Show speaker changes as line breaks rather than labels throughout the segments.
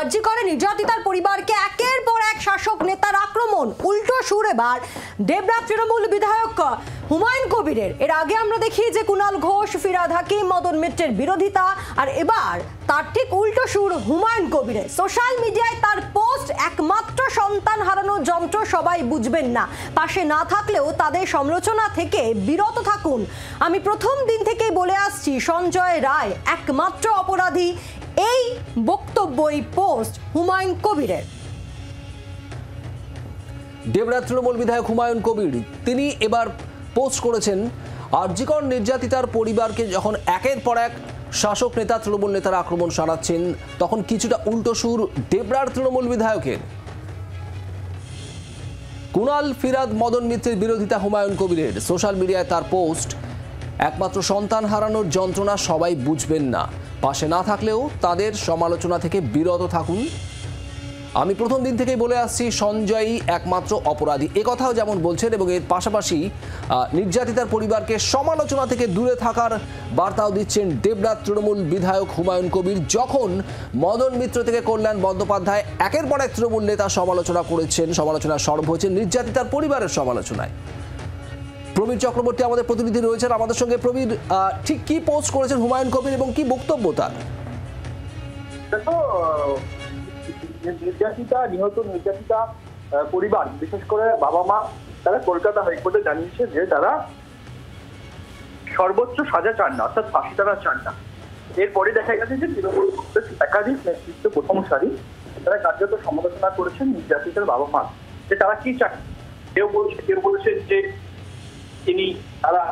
আরজি করে নির্যাতিতার পরিবারকে একের পর এক শাসক নেতার আক্রমণ, উল্টো সুর এবার দেবরা তৃণমূল বিধায়ক হুমায়ুন কবিরের। এর আগে আমরা দেখি যে কুণাল ঘোষ, ফিরহাদ হাকিম, মদন মিত্রের বিরোধিতা, আর এবার তার ঠিক উল্টো সুর হুমায়ুন কবিরের। সোশ্যাল মিডিয়ায় তার পোস্ট, একমাত্র সন্তান হারানোর যন্ত্র সবাই বুঝবেন না, পাশে না থাকলেও তাদের সমালোচনা থেকে বিরত থাকুন। আমি প্রথম দিন থেকেই বলে আসছি সঞ্জয় রায় একমাত্র অপরাধী। এই বক্তব্যই পোস্ট হুমায়ুন কবিরের।
দেবরা তৃণমূল বিধায়ক হুমায়ুন কবির তিনি এবার পোস্ট করেছেন, আরজি কর নির্যাতিতার পরিবারকে যখন একের পর এক শাসক নেতা তৃণমূল নেতারা আক্রমণ সারাচ্ছেন, তখন কিছুটা উল্টো সুর দেবরার তৃণমূল বিধায়কের। কুণাল, ফিরহাদ, মদন মিত্রের বিরোধিতা হুমায়ুন কবিরের। সোশ্যাল মিডিয়ায় তার পোস্ট, একমাত্র সন্তান হারানোর যন্ত্রণা সবাই বুঝবেন না, পাশে না থাকলেও তাদের সমালোচনা থেকে বিরত থাকুন। আমি প্রথম দিন থেকেই বলে আসছি সঞ্জয়ই একমাত্র অপরাধী, এ কথাও যেমন বলছেন, এবং এর পাশাপাশি নির্যাতিতার পরিবারকে সমালোচনা থেকে দূরে থাকার বার্তাও দিচ্ছেন দেবরা তৃণমূল বিধায়ক হুমায়ুন কবির। যখন মদন মিত্র থেকে কল্যাণ বন্দ্যোপাধ্যায় একের পর এক তৃণমূল নেতা সমালোচনা করেছেন, সমালোচনার সরব হয়েছেন নির্যাতিতার পরিবারের সমালোচনায়। প্রবীর চক্রবর্তী আমাদের প্রতিনিধি রয়েছেন আমাদের সঙ্গে। প্রবীর, ঠিক কি পোস্ট করেছেন হুমায়ুন কবির এবং কি বক্তব্য তার?
নিহত নির্যাতিতা পরিবার, বিশেষ করে বাবা মা, তারা কলকাতা হাইকোর্টে জানিয়েছে যে তারা সর্বোচ্চ সাজা চান না, অর্থাৎ ফাঁসি তারা চান না। এরপরে দেখা গেছে যে তৃণমূল কংগ্রেস একাধিক নেতৃত্ব প্রথম সারি তারা কার্যত সমালোচনা করেছেন নির্যাতিতার বাবা মা, যে তারা কি চান। কেউ বলেছেন যে তারা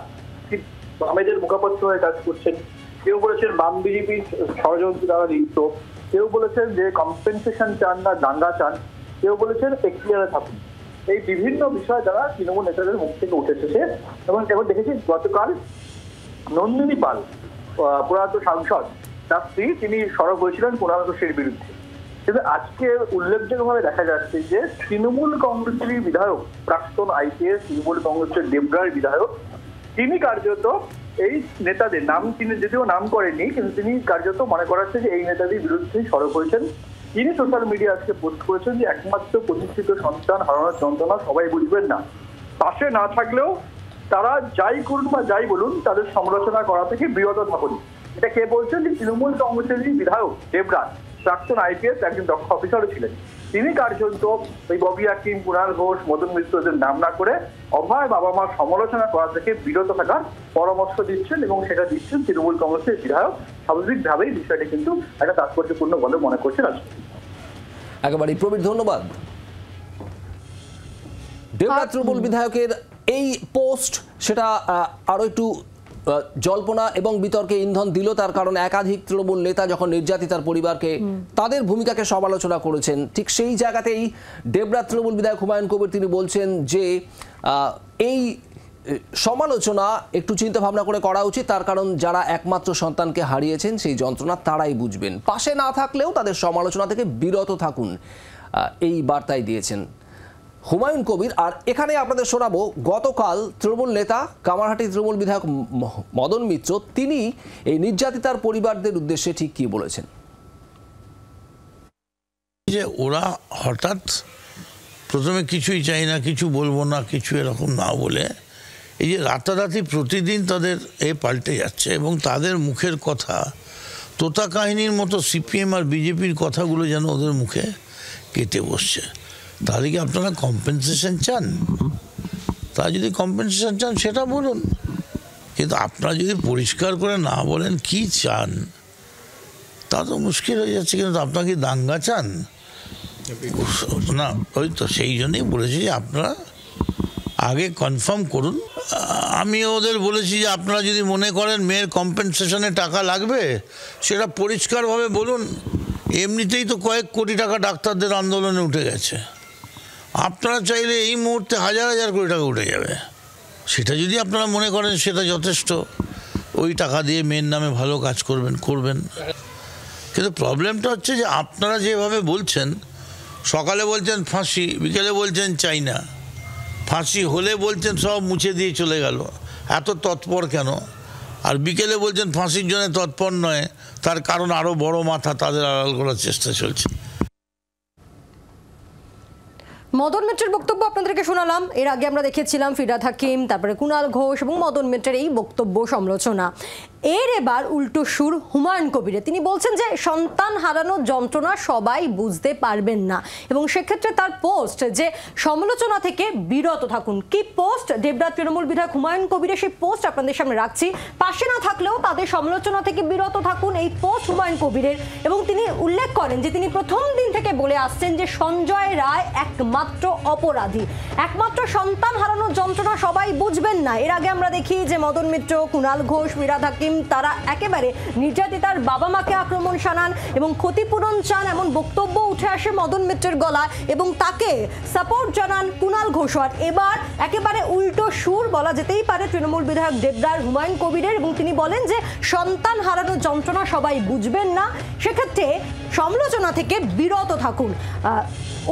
বামেদের মুখপাত্র হয়ে কাজ করছেন, কেউ বলেছেন বাম বিজেপির ষড়যন্ত্র দ্বারা লিপ্ত, কেউ বলেছেন যে কম্পেনসেশন চান না, দাঙ্গা চান, কেউ বলেছেন এখতিয়ারে থাকুন। এই বিভিন্ন বিষয় দ্বারা তৃণমূল নেতাদের মুখ থেকে উঠেছে। এবং দেখেছি গতকাল নন্দিনী পাল, প্রয়াত সাংসদ, তার স্ত্রী, তিনি সরব হয়েছিলেন কুণাল ঘোষের বিরুদ্ধে। কিন্তু আজকে উল্লেখযোগ্যভাবে দেখা যাচ্ছে যে তৃণমূল কংগ্রেসের বিধায়ক, প্রাক্তন আইপিএস তৃণমূল কংগ্রেসের দেবরার বিধায়ক, তিনি কার্যত এই নেতাদের নাম, তিনি যদিও নাম করেননি, কিন্তু তিনি কার্যত মনে করাচ্ছে যে এই নেতাদের বিরুদ্ধে সরব হয়েছেন। তিনি সোশ্যাল মিডিয়া আজকে পোস্ট করেছেন যে একমাত্র প্রতিষ্ঠিত সন্তান হারানোর যন্ত্রণা সবাই বুঝবেন না, পাশে না থাকলেও তারা যাই করুন বা যাই বলুন তাদের সমালোচনা করা থেকে বিরত থাকুন। এটা কে বলছেন? যে তৃণমূল কংগ্রেসের বিধায়ক দেবরাজ, প্রাক্তন আইপিএস, একজন দক্ষ অফিসারও ছিলেন। তিনি কার্যত ওই ববি হাকিম, কুণাল ঘোষ, মদন মিত্রদের নাম না করে অভয় বাবা মার সমালোচনা করা থেকে বিরত থাকার পরামর্শ দিচ্ছেন, এবং সেটা দিচ্ছেন তৃণমূল কংগ্রেসের বিধায়ক। স্বাভাবিকভাবেই বিষয়টি কিন্তু একটা তাৎপর্যপূর্ণ বলে মনে করছে রাজনীতি।
একেবারেই প্রবীর, ধন্যবাদ। দেবরা তৃণমূল বিধায়কের এই পোস্ট, সেটা আরো একটু জল্পনা এবং বিতর্কে ইন্ধন দিল, তার কারণ একাধিক তৃণমূল নেতা যখন নির্যাতিতার পরিবারকে তাদের ভূমিকাকে সমালোচনা করেছেন, ঠিক সেই জায়গাতেই দেবরা তৃণমূল বিধায়ক হুমায়ুন কবির তিনি বলছেন যে এই সমালোচনা একটু চিন্তা ভাবনা করে করা উচিত, তার কারণ যারা একমাত্র সন্তানকে হারিয়েছেন সেই যন্ত্রণা তারাই বুঝবেন, পাশে না থাকলেও তাদের সমালোচনা থেকে বিরত থাকুন, এই বার্তাই দিয়েছেন হুমায়ুন কবির। আর এখানে আপনাদের শোনাবো গতকাল তৃণমূল নেতা, কামারহাটি তৃণমূল বিধায়ক মদন মিত্র, তিনি এই নির্যাতিতার পরিবারদের উদ্দেশ্যে ঠিক কি বলেছেন।
যে ওরা হঠাৎ প্রথমে কিছুই চাই না, কিছু বলবো না, কিছু এরকম না বলে এই যে রাতারাতি প্রতিদিন তাদের পাল্টে যাচ্ছে, এবং তাদের মুখের কথা তোতা কাহিনীর মতো সিপিএম আর বিজেপির কথাগুলো যেন ওদের মুখে কেটে বসছে। তাহলে কি আপনারা কম্পেনসেশন চান? তা যদি কম্পেনসেশন চান সেটা বলুন, কিন্তু আপনারা যদি পরিষ্কার করে না বলেন কি চান, তা তো মুশকিল হয়ে যাচ্ছে। কিন্তু আপনারা কি দাঙ্গা চান না? ওই তো সেই জন্যই বলেছি যে আপনারা আগে কনফার্ম করুন। আমি ওদের বলেছি যে আপনারা যদি মনে করেন মেয়ের কম্পেনসেশনে টাকা লাগবে, সেটা পরিষ্কারভাবে বলুন। এমনিতেই তো কয়েক কোটি টাকা ডাক্তারদের আন্দোলনে উঠে গেছে, আপনারা চাইলে এই মুহূর্তে হাজার হাজার কোটি টাকা উঠে যাবে। সেটা যদি আপনারা মনে করেন সেটা যথেষ্ট, ওই টাকা দিয়ে মেয়ের নামে ভালো কাজ করবেন। কিন্তু প্রবলেমটা হচ্ছে যে আপনারা যেভাবে বলছেন, সকালে বলছেন ফাঁসি, বিকেলে বলছেন চাই না, ফাঁসি হলে বলছেন সব মুছে দিয়ে চলে গেল, এত তৎপর কেন? আর বিকেলে বলছেন ফাঁসির জন্য তৎপর নয়, তার কারণ আরও বড় মাথা তাদের আড়াল করার চেষ্টা চলছে।
মদন মিত্রের বক্তব্য আপনাদেরকে শোনালাম। এর আগে আমরা দেখেছিলাম ফিরহাদ হাকিম, তারপরে কুণাল ঘোষ এবং মদন মিত্রের এই বক্তব্য সমালোচনা। এর এবার উল্টো সুর হুমায়ুন কবিরের। তিনি বলছেন যে সন্তান হারানোর যন্ত্রণা সবাই বুঝতে পারবেন না, এবং সেক্ষেত্রে তার পোস্ট যে সমালোচনা থেকে বিরত থাকুন। কি পোস্ট? দেবরাজ তৃণমূল বিধায়ক হুমায়ুন কবিরের সেই পোস্ট আপনাদের সামনে রাখছি। পাশে না থাকলেও তাদের সমালোচনা থেকে বিরত থাকুন, এই পোস্ট হুমায়ুন কবিরের। এবং তিনি উল্লেখ করেন যে তিনি প্রথম দিন থেকে বলে আসছেন যে সঞ্জয় রায় একমাত্র অপরাধী, একমাত্র সন্তান হারানোর যন্ত্রণা সবাই বুঝবেন না। এর আগে আমরা দেখি যে মদন মিত্র, কুণাল ঘোষ, ফিরহাদ হাকিম তারা একেবারে নির্যাতিতার বাবা মাকে আক্রমণ শানান এবং ক্ষতিপূরণ চান, এমন বক্তব্য উঠে আসে মদন মিত্রের গলায়, এবং তাকে সাপোর্ট জানান কুণাল ঘোষ। আর এবার একেবারে উল্টো সুর বলা যেতেই পারে তৃণমূল বিধায়ক দেবরাজ হুমায়ুন কবিরের, এবং তিনি বলেন যে সন্তান হারানোর যন্ত্রণা সবাই বুঝবেন না, সেক্ষেত্রে সমালোচনা থেকে বিরত থাকুন।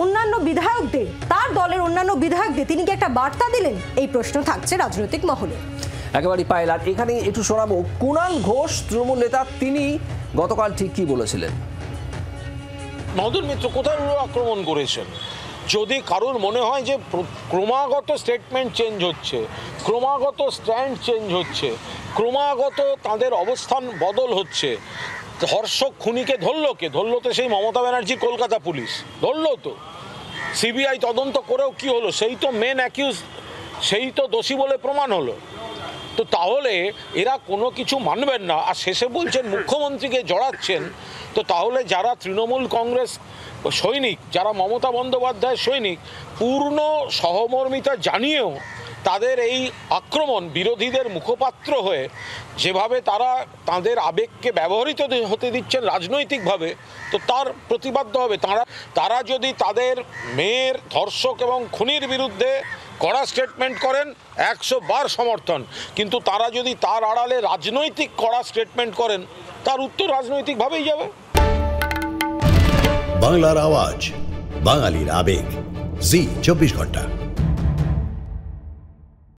অন্যান্য বিধায়কদের, তার দলের অন্যান্য বিধায়কদের তিনি কি একটা বার্তা দিলেন? এই প্রশ্ন থাকছে রাজনৈতিক মহলে।
একেবারে পায়েল। আর এখানে একটু শোনাবো কুণাল ঘোষ তৃণমূল নেতা, তিনি গতকাল ঠিক কি বলেছিলেন।
মদন মিত্র কোথায় আক্রমণ করেছেন? যদি কারোর মনে হয় যে ক্রমাগত স্টেটমেন্ট চেঞ্জ হচ্ছে, ক্রমাগত স্ট্যান্ড চেঞ্জ হচ্ছে, ক্রমাগত তাদের অবস্থান বদল হচ্ছে, ধর্ষক খুনিকে ধরলো তো সেই মমতা ব্যানার্জির কলকাতা পুলিশ ধরলো তো, সিবিআই তদন্ত করেও কি হলো? সেই তো মেন অ্যাকিউজ, সেই তো দোষী বলে প্রমাণ হলো। তো তাহলে এরা কোনো কিছু মানবেন না, আর শেষে বলছেন মুখ্যমন্ত্রীকে জড়াচ্ছেন। তো তাহলে যারা তৃণমূল কংগ্রেস সৈনিক, যারা মমতা বন্দ্যোপাধ্যায়ের সৈনিক, পূর্ণ সহমর্মিতা জানিয়েও তাদের এই আক্রমণ, বিরোধীদের মুখপাত্র হয়ে যেভাবে তারা তাদের আবেগকে ব্যবহৃত হতে দিচ্ছেন রাজনৈতিকভাবে, তো তার প্রতিবাদ্য হবে। তারা যদি তাদের মেয়ের ধর্ষক এবং খুনির বিরুদ্ধে কড়া স্টেটমেন্ট করেন 100 বার সমর্থন, কিন্তু তারা যদি তার আড়ালে রাজনৈতিক কড়া স্টেটমেন্ট করেন, তার উত্তর রাজনৈতিকভাবেই যাবে।
বাংলার আওয়াজ, বাঙালির আবেগ, জি 24 ঘন্টা।